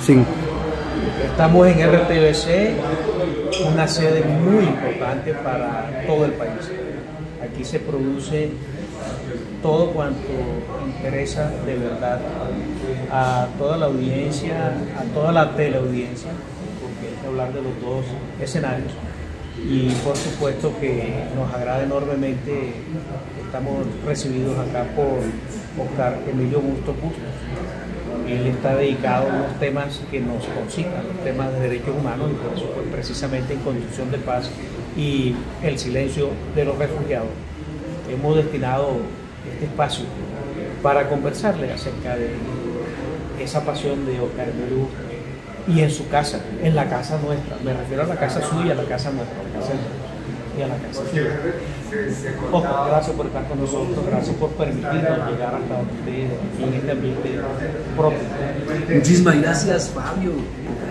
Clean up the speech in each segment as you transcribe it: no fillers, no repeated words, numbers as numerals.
Sí. Estamos en RTBC, una sede muy importante para todo el país. Aquí se produce todo cuanto interesa de verdad a toda la audiencia, a toda la teleaudiencia, porque hay que hablar de los dos escenarios. Y por supuesto que nos agrada enormemente, estamos recibidos acá por Oscar Emilio Bustos Bustos. Él está dedicado a unos temas que nos concitan, los temas de derechos humanos, y por eso pues, precisamente en Construcción de Paz y el silencio de los refugiados hemos destinado este espacio para conversarle acerca de esa pasión de Oscar Emilio Bustos. Y en su casa, en la casa nuestra, me refiero a la casa suya, a la casa nuestra, a la casa y a la casa suya. Oscar, gracias por estar con nosotros, gracias por permitirnos llegar hasta ustedes en este ambiente propio. Muchísimas gracias, Fabio.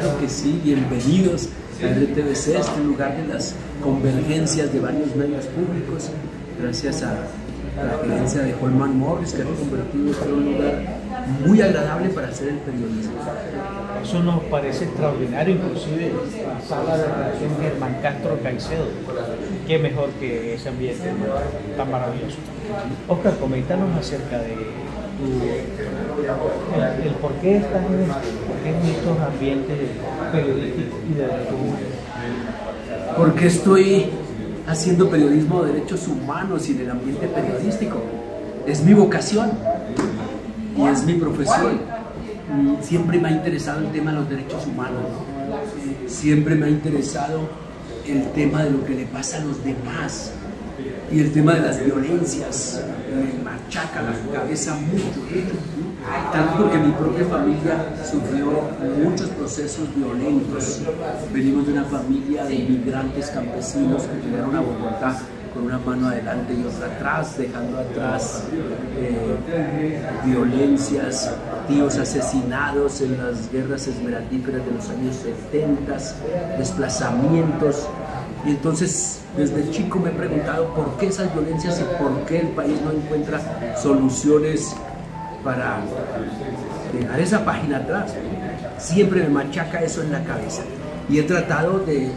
Claro que sí, bienvenidos a RTBC, este lugar de las convergencias de varios medios públicos. Gracias a la gerencia de Holman Morris, que ha convertido esto en un lugar muy agradable para hacer el periodismo. Eso nos parece extraordinario, inclusive la sala de redacción Germán Castro Caicedo. Qué mejor que ese ambiente tan maravilloso. Oscar, coméntanos acerca de el por qué estás en esto, por qué en estos ambientes periodísticos y de derechos humanos. Porque estoy haciendo periodismo de derechos humanos y del ambiente periodístico. Es mi vocación y es mi profesión. Siempre me ha interesado el tema de los derechos humanos, ¿no? Siempre me ha interesado el tema de lo que le pasa a los demás y el tema de las violencias. Me machaca la cabeza mucho, tanto porque mi propia familia sufrió muchos procesos violentos. Venimos de una familia de inmigrantes campesinos que llegaron a Bogotá con una mano adelante y otra atrás, dejando atrás violencias, tíos asesinados en las guerras esmeraldíferas de los años 70, desplazamientos. Y entonces desde chico me he preguntado por qué esas violencias y por qué el país no encuentra soluciones para dejar esa página atrás. Siempre me machaca eso en la cabeza y he tratado de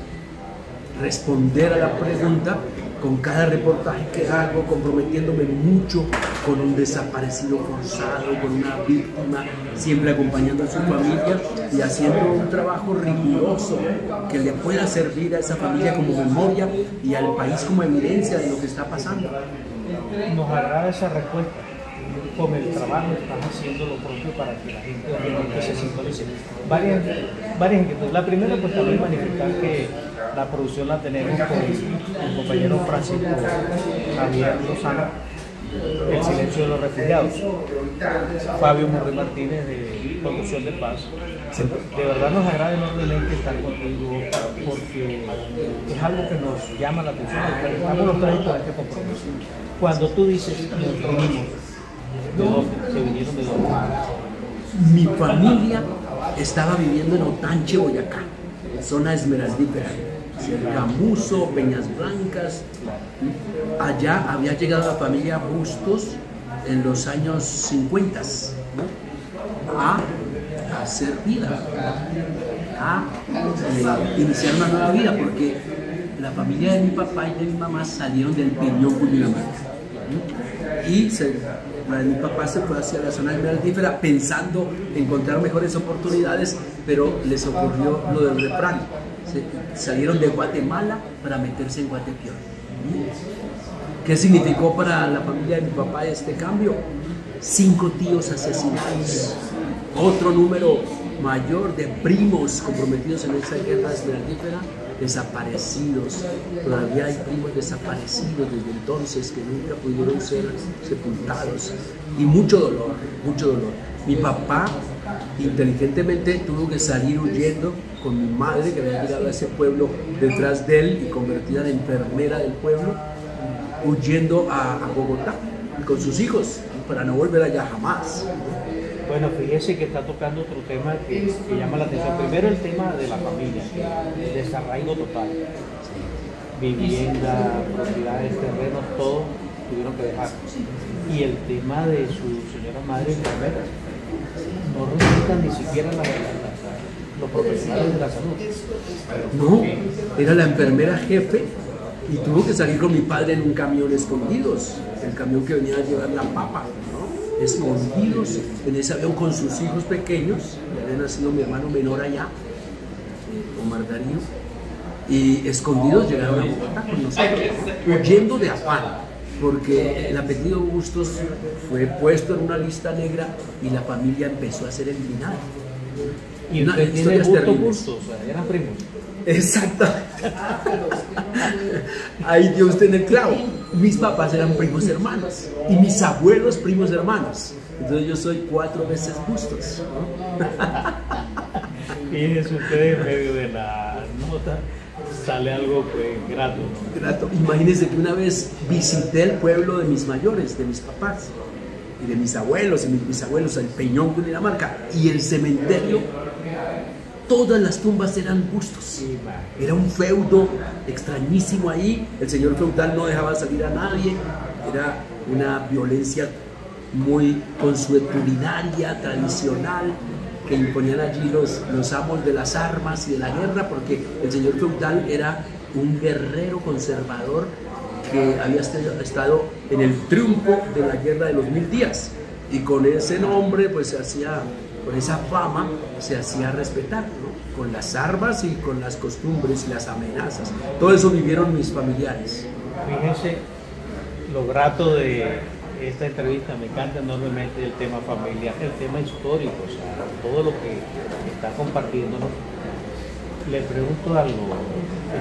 responder a la pregunta con cada reportaje que hago, comprometiéndome mucho con un desaparecido forzado, con una víctima, siempre acompañando a su familia y haciendo un trabajo riguroso que le pueda servir a esa familia como memoria y al país como evidencia de lo que está pasando. Nos agrada esa respuesta. Con el trabajo están haciendo lo propio para que la gente realmente se sintonice. Varias inquietudes. La primera, pues también manifestar que la producción la tenemos con el compañero Francisco Javier Lozano, El silencio de los refugiados. Fabio Morri Martínez de Construcción de Paz. De verdad nos agrada enormemente estar contigo porque es algo que nos llama la atención. Estamos los tres por este compromiso. Cuando tú dices nos reunimos, ¿de dónde? ¿Se vinieron de dónde? Mi familia estaba viviendo en Otanche, Boyacá, zona esmeraldífera, Camuso, Peñas Blancas. Allá había llegado la familia Bustos en los años 50, ¿no? a hacer vida, a iniciar una nueva vida, porque la familia de mi papá y de mi mamá salieron del Peñón, Cundinamarca, ¿no? Y la de mi papá se fue hacia la zona esmeraldífera pensando encontrar mejores oportunidades, pero les ocurrió lo del refrán. Salieron de Guatemala para meterse en Guatepeor. ¿Qué significó para la familia de mi papá este cambio? 5 tíos asesinados, otro número mayor de primos comprometidos en esa guerra esmeraldífera, desaparecidos. Todavía hay primos desaparecidos desde entonces que nunca pudieron ser sepultados. Y mucho dolor, mucho dolor. Mi papá inteligentemente tuvo que salir huyendo con mi madre, que había llegado a ese pueblo detrás de él y convertida en enfermera del pueblo, huyendo a Bogotá y con sus hijos para no volver allá jamás. Bueno, fíjese que está tocando otro tema que llama la atención. Primero el tema de la familia, el desarraigo total. Vivienda, propiedades, terrenos, todo tuvieron que dejar. Y el tema de su señora madre enfermera. No resultan ni siquiera los profesionales de la salud. No, era la enfermera jefe y tuvo que salir con mi padre en un camión escondidos, el camión que venía a llevar la papa, ¿no? Escondidos en ese avión con sus hijos pequeños, había nacido mi hermano menor allá, Omar Darío, y escondidos llegaron a Bogotá con nosotros, huyendo de afán, porque el apellido Bustos fue puesto en una lista negra y la familia empezó a ser eliminada. Y usted tiene Bustos, o sea, eran primos. Exactamente. Ahí dio usted en el clavo. Mis papás eran primos hermanos y mis abuelos primos hermanos. Entonces yo soy 4 veces Bustos, ¿no? Fíjense ustedes, en medio de la nota sale algo pues grato, ¿no? Grato. Imagínense que una vez visité el pueblo de mis mayores, de mis papás y de mis abuelos y mis bisabuelos, el Peñón, Cundinamarca, y el cementerio, todas las tumbas eran Bustos. Era un feudo extrañísimo ahí. El señor feudal no dejaba salir a nadie. Era una violencia muy consuetudinaria, tradicional, que imponían allí los amos de las armas y de la guerra, porque el señor feudal era un guerrero conservador que había estado en el triunfo de la guerra de los 1000 días, y con ese nombre, pues se hacía, con esa fama, se hacía respetar, ¿no? Con las armas y con las costumbres y las amenazas. Todo eso vivieron mis familiares. Fíjense lo grato de esta entrevista, me encanta enormemente el tema familiar, el tema histórico, o sea, todo lo que está compartiéndonos. Le pregunto algo,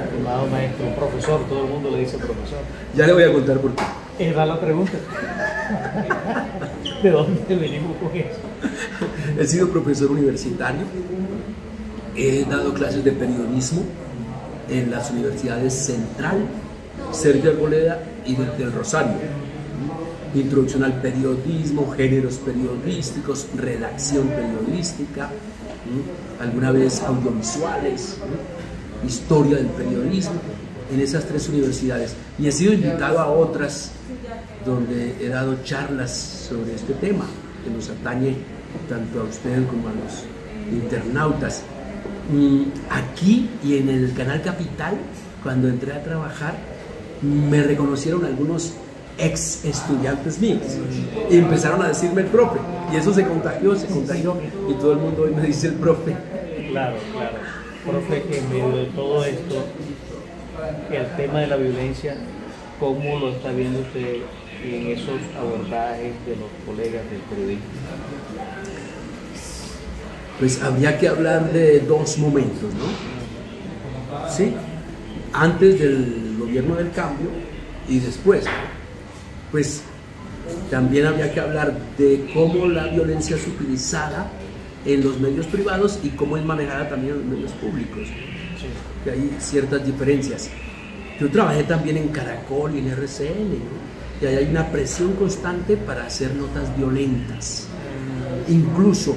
estimado maestro, profesor, todo el mundo le dice profesor. Ya le voy a contar por qué. Era la pregunta. ¿De dónde venimos con eso? He sido profesor universitario, he dado clases de periodismo en las universidades Central, Sergio Arboleda y del Rosario. Introducción al periodismo, géneros periodísticos, redacción periodística, alguna vez audiovisuales, historia del periodismo, en esas 3 universidades. Y he sido invitado a otras donde he dado charlas sobre este tema que nos atañe tanto a ustedes como a los internautas. Aquí y en el Canal Capital, cuando entré a trabajar, me reconocieron algunos ex estudiantes míos y empezaron a decirme el profe, y eso se contagió y todo el mundo hoy me dice el profe. Claro, claro. Profe, en medio de todo esto, el tema de la violencia, ¿cómo lo está viendo usted en esos abordajes de los colegas del periodismo? Pues habría que hablar de 2 momentos, ¿no? Sí, antes del gobierno del cambio y después. Pues también habría que hablar de cómo la violencia es utilizada en los medios privados y cómo es manejada también en los medios públicos. Sí. Que hay ciertas diferencias. Yo trabajé también en Caracol y en RCN, ¿no? Y ahí hay una presión constante para hacer notas violentas. Incluso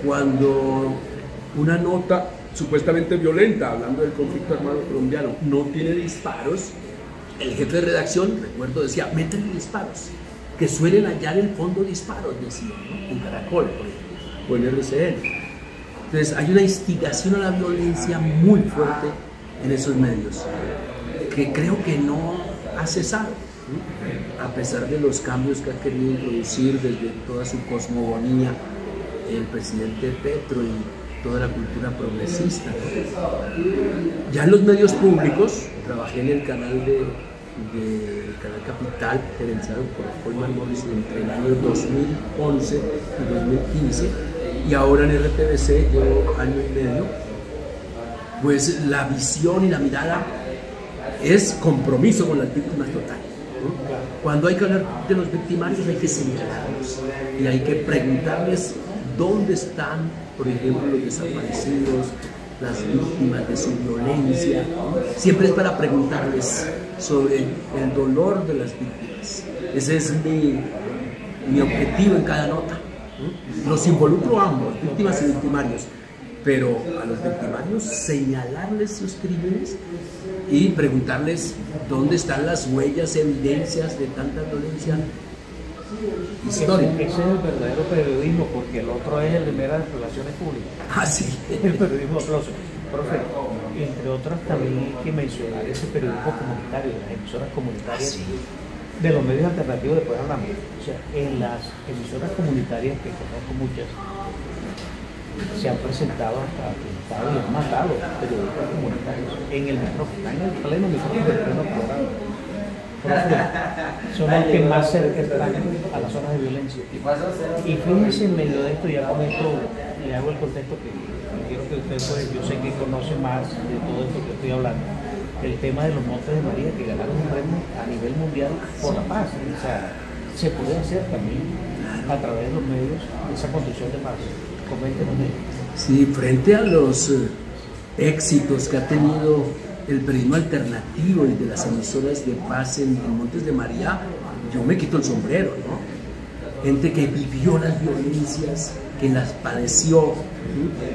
cuando una nota supuestamente violenta, hablando del conflicto armado colombiano, no tiene disparos, el jefe de redacción, recuerdo, decía, métanle disparos, que suelen hallar en el fondo disparos, decía, ¿no? En Caracol, por ejemplo, o en RCN. Entonces hay una instigación a la violencia muy fuerte en esos medios, que creo que no ha cesado, ¿no? A pesar de los cambios que ha querido introducir desde toda su cosmogonía el presidente Petro y toda la cultura progresista. Ya en los medios públicos, trabajé en el canal del Canal Capital, gerenciado por Holman Morris entre el año 2011 y 2015, y ahora en RTBC llevo año y medio. Pues la visión y la mirada es compromiso con las víctimas total, ¿no? Cuando hay que hablar de los victimarios hay que señalarlos y hay que preguntarles dónde están, por ejemplo, los desaparecidos, las víctimas de su violencia. Siempre es para preguntarles sobre el dolor de las víctimas. Ese es mi objetivo en cada nota. Los involucro a ambos, víctimas y victimarios, pero a los victimarios señalarles sus crímenes y preguntarles dónde están las huellas, evidencias de tanta violencia histórico. Ese es el verdadero periodismo, porque el otro es el de meras relaciones públicas. Ah, sí. El periodismo aplauso. Profe, entre otras también hay que mencionar ese periodismo comunitario, las emisoras comunitarias de los medios alternativos, después hablamos. O sea, en las emisoras comunitarias, que conozco muchas, se han presentado hasta atentados y han matado periodistas comunitarios en el micrófono, están en el pleno micrófono del pleno programa. Son los que más cerca están a las zonas de violencia. Y fíjense, en medio de esto, ya con esto le hago el contexto que quiero que usted, pues, yo sé que conoce más de todo esto que estoy hablando, el tema de los Montes de María, que ganaron un premio a nivel mundial por la paz. O sea, se puede hacer también a través de los medios esa construcción de paz. Coméntenos de ello. Sí, frente a los éxitos que ha tenido el periodismo alternativo y de las emisoras de paz en Montes de María, yo me quito el sombrero, ¿no? Gente que vivió las violencias, que las padeció,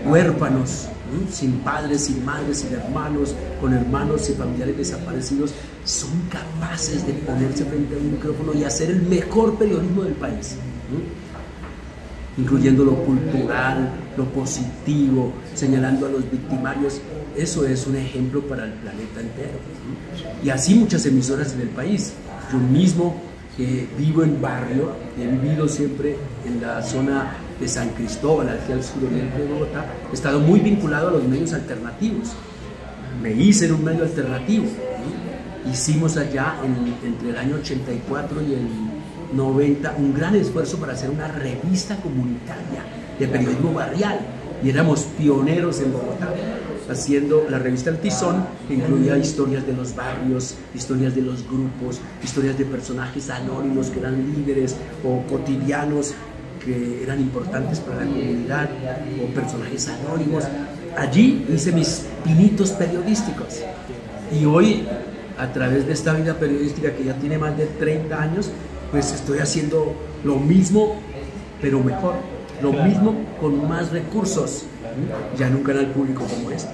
huérfanos, sin padres, sin madres, sin hermanos, con hermanos y familiares desaparecidos, son capaces de ponerse frente a un micrófono y hacer el mejor periodismo del país, incluyendo lo cultural, lo positivo, señalando a los victimarios. Eso es un ejemplo para el planeta entero. Y así muchas emisoras en el país. Yo mismo, que vivo en barrio, he vivido siempre en la zona de San Cristóbal, aquí al suroriente de Bogotá, he estado muy vinculado a los medios alternativos. Me hice en un medio alternativo. Hicimos allá, entre el año 84 y el 90, un gran esfuerzo para hacer una revista comunitaria de periodismo barrial, y éramos pioneros en Bogotá, haciendo la revista El Tizón, que incluía historias de los barrios, historias de los grupos, historias de personajes anónimos que eran líderes o cotidianos que eran importantes para la comunidad, o personajes anónimos. Allí hice mis pinitos periodísticos, y hoy, a través de esta vida periodística que ya tiene más de 30 años, pues estoy haciendo lo mismo, pero mejor, lo mismo con más recursos, ya en un canal público como este,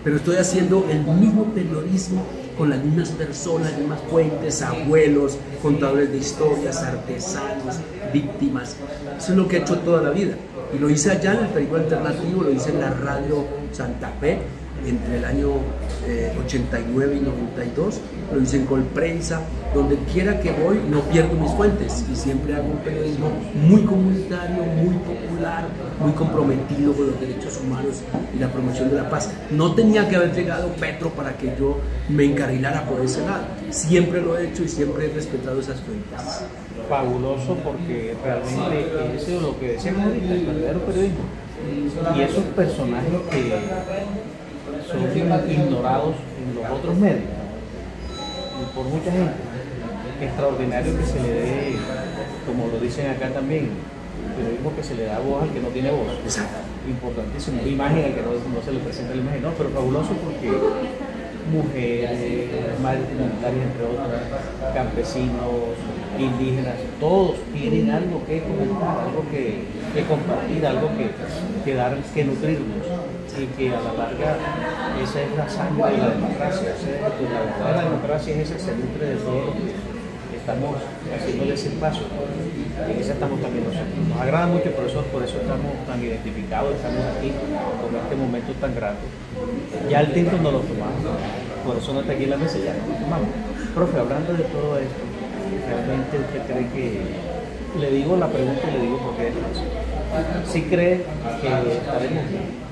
pero estoy haciendo el mismo periodismo con las mismas personas, las mismas fuentes, abuelos, contadores de historias, artesanos, víctimas. Eso es lo que he hecho toda la vida, y lo hice allá en el periodismo alternativo, lo hice en la radio Santa Fe entre el año 89 y 92, lo hice en Colprensa. Donde quiera que voy no pierdo mis fuentes, y siempre hago un periodismo muy comunitario, muy popular, muy comprometido con los derechos humanos y la promoción de la paz. No tenía que haber llegado Petro para que yo me encarrilara por ese lado. Siempre lo he hecho y siempre he respetado esas fuentes. Fabuloso, porque realmente eso es lo que decíamos ahorita, el verdadero periodismo. Y esos personajes que son ignorados en los otros medios y por mucha gente, extraordinario que se le dé, como lo dicen acá también, el periodismo que se le da voz al que no tiene voz. Exacto. Importantísimo. Imagen al que no se le presenta la imagen, no, pero fabuloso, porque mujeres, madres comunitarias, entre otras, campesinos, indígenas, todos tienen algo que comentar, algo que compartir, algo que dar, que nutrirnos, y que a la larga esa es la sangre de la democracia. La verdadera democracia es esa que se nutre de todo lo que estamos haciéndole ese paso, y en esa estamos también nosotros. Nos agrada mucho, por eso estamos tan identificados, estamos aquí con este momento tan grato. Ya el tinto no lo tomamos, por eso no está aquí en la mesa, ya no lo tomamos. Profe, hablando de todo esto, ¿realmente usted cree que, le digo la pregunta y le digo por qué es fácil, sí cree que estaremos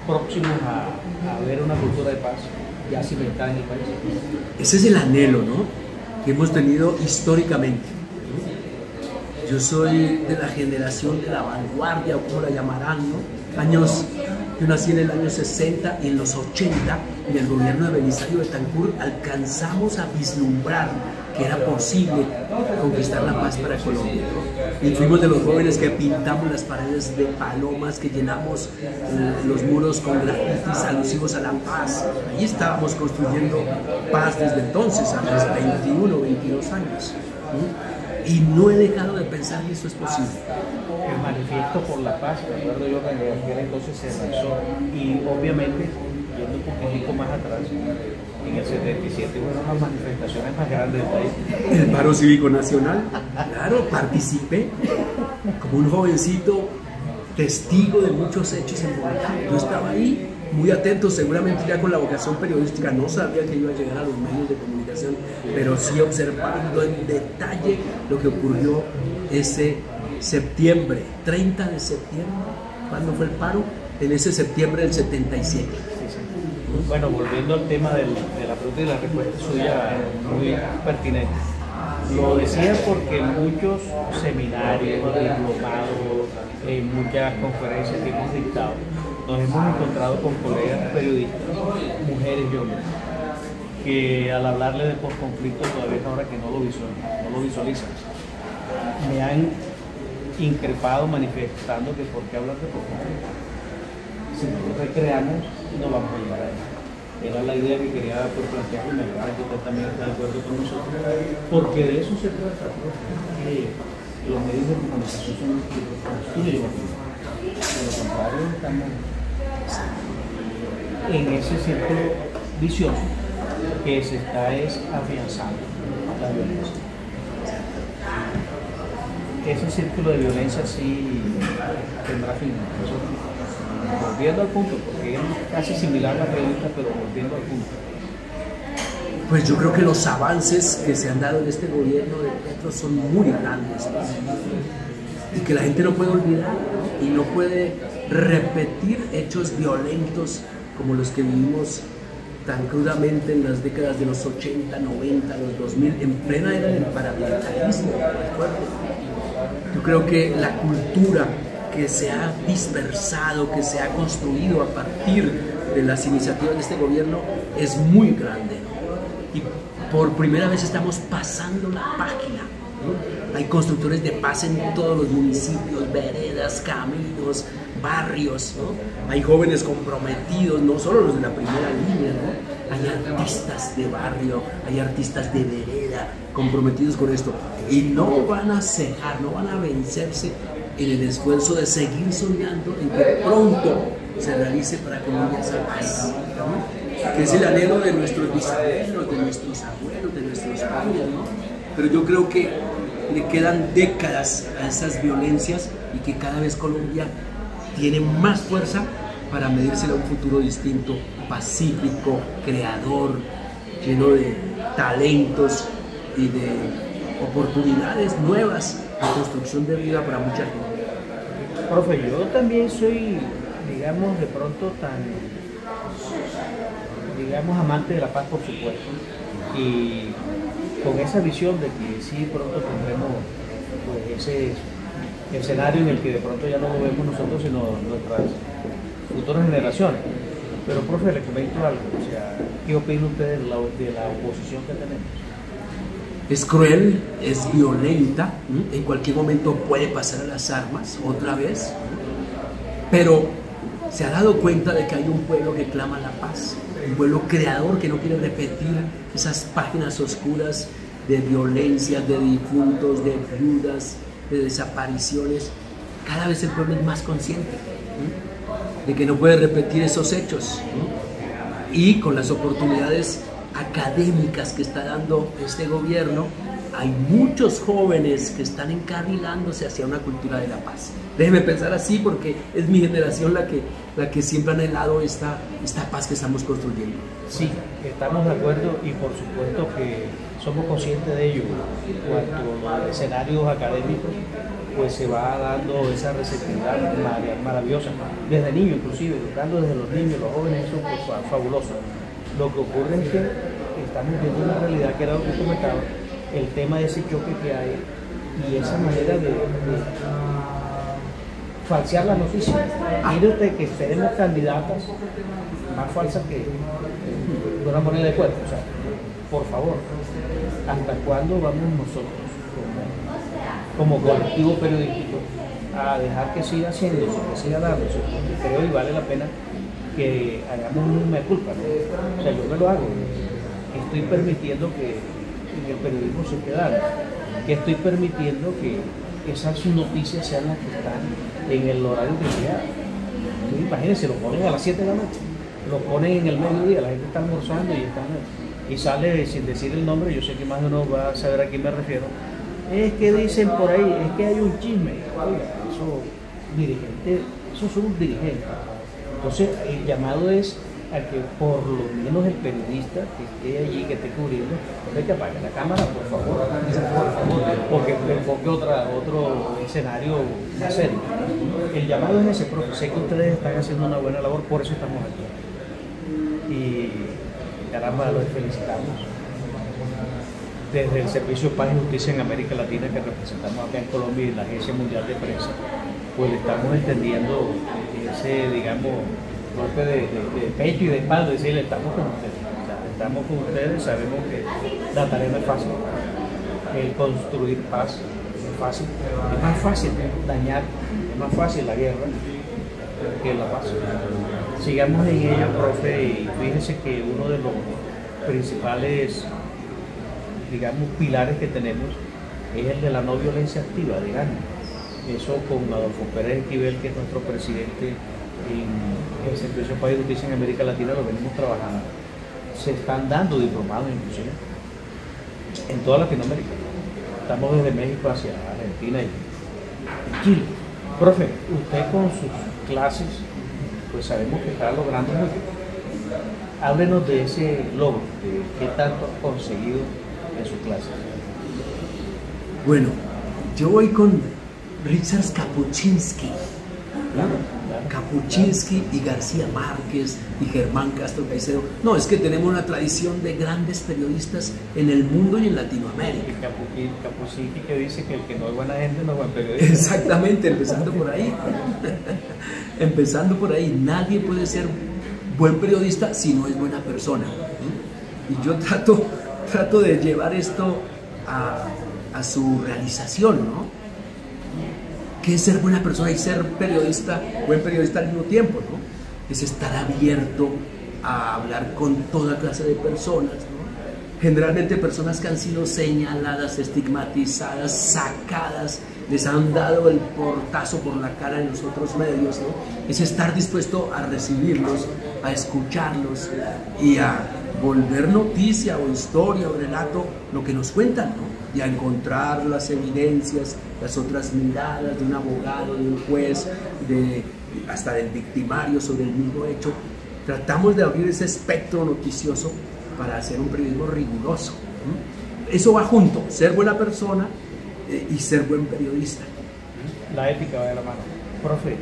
próximos a ver una cultura de paz ya cimentada en el país? Ese es el anhelo, ¿no?, que hemos tenido históricamente. Yo soy de la generación de la vanguardia, o como la llamarán, ¿no? Yo nací en el año 60, y en los 80, en el gobierno de Belisario Betancur, alcanzamos a vislumbrar que era posible conquistar la paz para Colombia, ¿no? Y fuimos de los jóvenes que pintamos las paredes de palomas, que llenamos los muros con grafitis alusivos a la paz. Allí estábamos construyendo paz desde entonces, a los 21, 22 años. Y no he dejado de pensar que eso es posible. El manifiesto por la paz, recuerdo yo que en aquel entonces se lanzó, y obviamente yendo un poquitico más atrás, en el 77 fueron las manifestaciones más grandes del país. El paro cívico nacional, claro, participé como un jovencito, testigo de muchos hechos en Bogotá. Yo estaba ahí, muy atento, seguramente ya con la vocación periodística, no sabía que iba a llegar a los medios de comunicación, pero sí observando en detalle lo que ocurrió ese septiembre, 30 de septiembre, ¿cuándo fue el paro? En ese septiembre del 77. Sí, sí. Bueno, volviendo al tema de la pregunta y la respuesta suya, muy pertinente. Lo decía porque en muchos seminarios, diplomados, en muchas conferencias que hemos dictado, nos hemos encontrado con colegas periodistas, mujeres y hombres, que al hablarle de postconflicto todavía es ahora que no lo visualizan. Me han increpado manifestando que por qué hablar de postconflicto. Si nos recreamos, no vamos a llegar a eso. Era la idea que quería plantear y me parece que usted también está de acuerdo con nosotros, porque de eso se trata, ¿no? Que los medios de comunicación son los que construyen la opinión. De lo contrario, estamos en ese círculo vicioso que se está afianzando la violencia. Ese círculo de violencia sí tendrá fin. Volviendo al punto, porque es casi similar a la pregunta, pero volviendo al punto. Pues yo creo que los avances que se han dado en este gobierno de Petro son muy grandes, ¿no? Y que la gente no puede olvidar, ¿no? Y no puede repetir hechos violentos como los que vivimos tan crudamente en las décadas de los 80, 90, los 2000, en plena era del paramilitarismo. Yo creo que la cultura que se ha dispersado, que se ha construido a partir de las iniciativas de este gobierno es muy grande, ¿no? Y por primera vez estamos pasando la página, ¿no? Hay constructores de paz en todos los municipios, veredas, caminos, barrios, ¿no? Hay jóvenes comprometidos, no solo los de la primera línea, ¿no? Hay artistas de barrio, hay artistas de vereda comprometidos con esto y no van a cejar, no van a vencerse en el esfuerzo de seguir soñando en que pronto se realice para Colombia esa paz, ¿no? Que es el anhelo de nuestros bisabuelos, de nuestros abuelos, de nuestros padres, ¿no? Pero yo creo que le quedan décadas a esas violencias y que cada vez Colombia tiene más fuerza para medírsela a un futuro distinto, pacífico, creador, lleno de talentos y de oportunidades nuevas de construcción de vida para mucha gente. Profe, yo también soy, digamos, de pronto amante de la paz, por supuesto, y con esa visión de que sí pronto tendremos pues, ese escenario en el que de pronto ya no lo vemos nosotros, sino nuestras futuras generaciones. Pero, profe, le comento algo, o sea, ¿qué opina usted de la oposición que tenemos? Es cruel, es violenta, ¿no? En cualquier momento puede pasar a las armas otra vez, ¿no? Pero se ha dado cuenta de que hay un pueblo que clama la paz, un pueblo creador que no quiere repetir esas páginas oscuras de violencia, de difuntos, de viudas, de desapariciones. Cada vez el pueblo es más consciente, ¿no? De que no puede repetir esos hechos, ¿no? Y con las oportunidades académicas que está dando este gobierno, hay muchos jóvenes que están encarrilándose hacia una cultura de la paz. Déjeme pensar así porque es mi generación la que siempre ha anhelado esta paz que estamos construyendo. Sí, estamos de acuerdo y por supuesto que somos conscientes de ello. Cuando a los escenarios académicos pues se va dando esa receptividad maravillosa, desde niños inclusive, educando desde los niños, los jóvenes, eso pues, fabuloso. Lo que ocurre es que estamos viendo una realidad que era lo que comentaba, el tema de ese choque que hay y esa manera de falsear las noticias. Mire usted que tenemos candidatas más falsas que una moneda de cuerpo. O sea, por favor, ¿hasta cuándo vamos nosotros como colectivo periodístico a dejar que siga haciéndose, que siga dándose? Creo y vale la pena que hagamos una culpa, ¿no? O sea, yo me lo hago. Estoy permitiendo que en el periodismo se quede, que estoy permitiendo que esas noticias sean las que están en el horario que sea. Imagínense, lo ponen a las 7 de la noche. lo ponen en el mediodía, la gente está almorzando y sale sin decir el nombre. Yo sé que más de uno va a saber a quién me refiero. Es que dicen por ahí, es que hay un chisme. Oiga, esos son un dirigente. Entonces, el llamado es a que por lo menos el periodista que esté allí, que esté cubriendo, que apague la cámara, por favor, porque enfoque otro escenario más serio. El llamado es ese, profe. Sé que ustedes están haciendo una buena labor, por eso estamos aquí. Y caramba, los felicitamos. Desde el Servicio Paz y Justicia en América Latina, que representamos acá en Colombia, y la Agencia Mundial de Prensa, pues le estamos entendiendo ese, digamos, golpe de pecho y de espalda, decirle, estamos con ustedes. O sea, estamos con ustedes, sabemos que la tarea no es fácil. El construir paz es fácil. Es más fácil dañar, es más fácil la guerra que la paz. Sigamos en ello, profe, y fíjese que uno de los principales, digamos, pilares que tenemos es el de la no violencia activa, digamos. Eso con Adolfo Pérez Esquivel, que es nuestro presidente en el Servicio Paz y Justicia en América Latina, lo venimos trabajando. Se están dando diplomados inclusive en toda Latinoamérica. Estamos desde México hacia Argentina y Chile. Profe, usted con sus clases, pues sabemos que está logrando mucho. Háblenos de ese logro, de qué tanto ha conseguido en su clase. Bueno, yo voy con Ryszard Kapuscinski, Kapuscinski y García Márquez y Germán Castro Caicedo. No, es que tenemos una tradición de grandes periodistas en el mundo y en Latinoamérica. Kapuscinski, que dice que el que no es buena gente no es buen periodista. Exactamente, empezando por ahí. Empezando por ahí, nadie puede ser buen periodista si no es buena persona. Y yo trato de llevar esto a su realización, ¿no? Que es ser buena persona y ser periodista, buen periodista al mismo tiempo, ¿no? Es estar abierto a hablar con toda clase de personas, ¿no? Generalmente personas que han sido señaladas, estigmatizadas, sacadas, les han dado el portazo por la cara en los otros medios, ¿no? Es estar dispuesto a recibirlos, a escucharlos y a volver noticia o historia o relato lo que nos cuentan, ¿no? Y a encontrar las evidencias, las otras miradas de un abogado, de un juez, hasta del victimario sobre el mismo hecho. Tratamos de abrir ese espectro noticioso para hacer un periodismo riguroso. Eso va junto, ser buena persona y ser buen periodista. La ética va de la mano. Profe,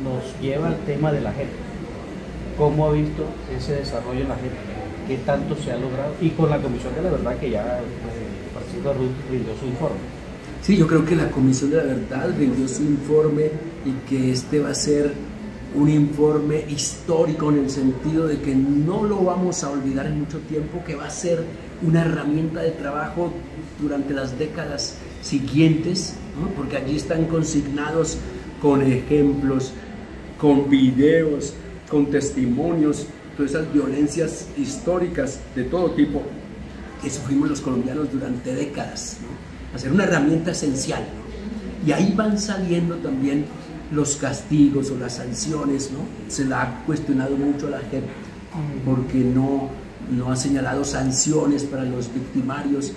nos lleva al tema de la JEP. ¿Cómo ha visto ese desarrollo en la JEP? ¿Qué tanto se ha logrado? Y con la Comisión de la Verdad, que ya Francisco Ruth rindió su informe. Sí, yo creo que la Comisión de la Verdad rindió su informe y que este va a ser un informe histórico en el sentido de que no lo vamos a olvidar en mucho tiempo, que va a ser una herramienta de trabajo durante las décadas siguientes, ¿no? Porque allí están consignados con ejemplos, con videos, con testimonios, todas esas violencias históricas de todo tipo que sufrimos los colombianos durante décadas, ¿no? Hacer una herramienta esencial, ¿no? Y ahí van saliendo también los castigos o las sanciones, ¿no? Se la ha cuestionado mucho a la JEP porque no ha señalado sanciones para los victimarios,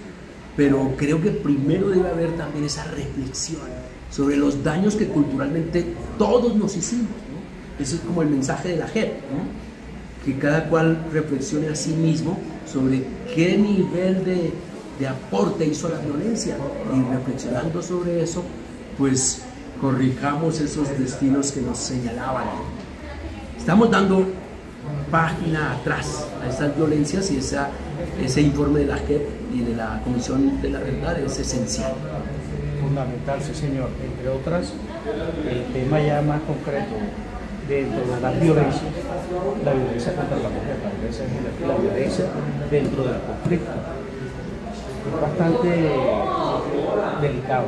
pero creo que primero debe haber también esa reflexión sobre los daños que culturalmente todos nos hicimos, ¿no? Ese es como el mensaje de la JEP, ¿no? Que cada cual reflexione a sí mismo sobre qué nivel de aporte hizo a la violencia, ¿no? Y reflexionando sobre eso, pues corrijamos esos destinos que nos señalaban. Estamos dando página atrás a esas violencias y ese informe de la JEP y de la Comisión de la Verdad es esencial. Fundamental, sí señor. Entre otras, el tema ya más concreto dentro de la violencia contra la mujer, la violencia dentro del conflicto. Es bastante delicado.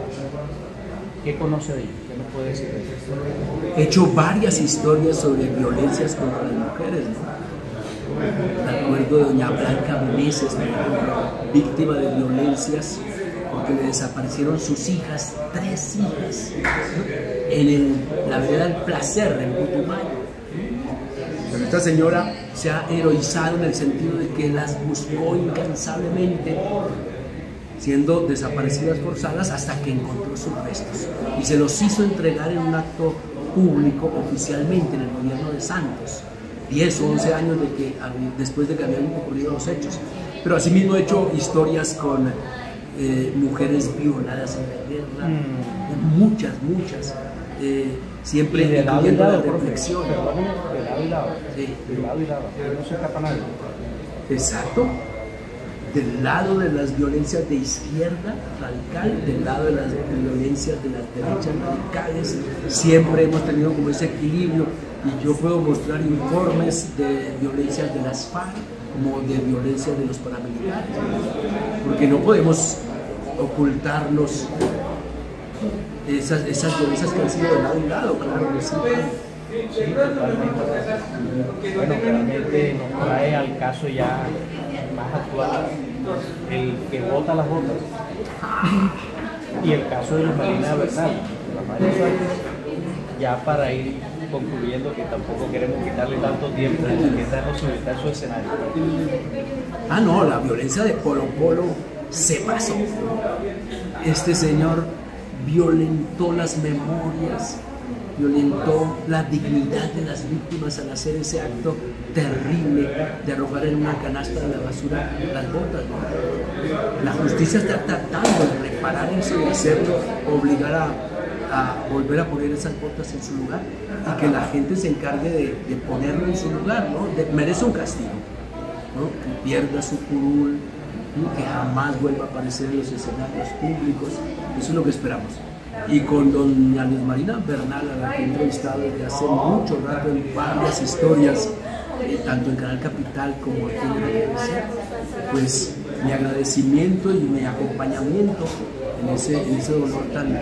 ¿Qué conoce de ello? ¿Qué nos puede decir de ello? He hecho varias historias sobre violencias contra las mujeres, ¿no? Me acuerdo de doña Blanca Meneses, ¿no? Víctima de violencias porque le desaparecieron sus hijas, 3 hijas, ¿no? En la vereda del Placer, en Putumayo. Pero esta señora se ha heroizado en el sentido de que las buscó incansablemente, siendo desaparecidas forzadas hasta que encontró sus restos. Y se los hizo entregar en un acto público oficialmente en el gobierno de Santos, 10 o 11 años después de que habían ocurrido los hechos. Pero asimismo he hecho historias con mujeres violadas en la guerra, muchas, siempre incluyendo la reflexión. De lado y lado. Sí. De lado y lado. No se escapa nadie. Exacto. Del lado de las violencias de izquierda radical, del lado de las violencias de las derechas radicales, siempre hemos tenido como ese equilibrio, y yo puedo mostrar informes de violencias de las FARC como de violencia de los paramilitares, porque no podemos ocultarnos esas violencias que han sido de lado y lado, claro que sí. Sí, totalmente. Bueno, realmente nos trae al caso ya más actual, el que vota las botas, y el caso de Luz Marina Bernal. Ya para ir concluyendo, que tampoco queremos quitarle tanto tiempo, que está en su escenario. Ah, no, la violencia de Polo Polo se pasó. Este señor violentó las memorias, violentó la dignidad de las víctimas al hacer ese acto terrible de arrojar en una canasta de la basura las botas, ¿no? La justicia está tratando de reparar eso y hacerlo, obligar a volver a poner esas botas en su lugar, y que la gente se encargue de ponerlo en su lugar, ¿no? Merece un castigo, ¿no? Que pierda su curul, ¿no? Que jamás vuelva a aparecer en los escenarios públicos. Eso es lo que esperamos. Y con doña Luz Marina Bernal, a la que he entrevistado desde hace mucho rato en varias historias, tanto en Canal Capital como aquí en la BBC, pues mi agradecimiento y mi acompañamiento en ese dolor tan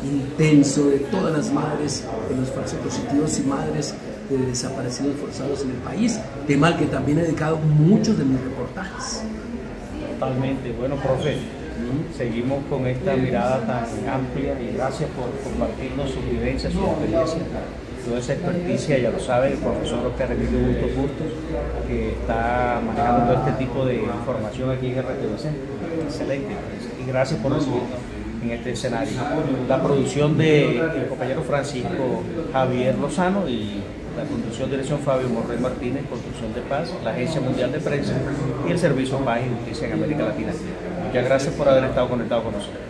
intenso de todas las madres de los falsos positivos y madres de desaparecidos forzados en el país, tema al que también he dedicado muchos de mis reportajes. Totalmente. Bueno, profe, seguimos con esta mirada tan amplia, y gracias por compartirnos sus vivencias, sus experiencias, toda esa experticia. Ya lo sabe el profesor Oscar Emilio Bustos, que está manejando todo este tipo de información aquí en RTBC. Excelente, y gracias por recibirnos en este escenario. La producción del compañero Francisco Javier Lozano, y la conducción, dirección Fabio Morrey Martínez, Construcción de Paz, la Agencia Mundial de Prensa y el Servicio Paz y Justicia en América Latina. Muchas gracias por haber estado conectado con nosotros.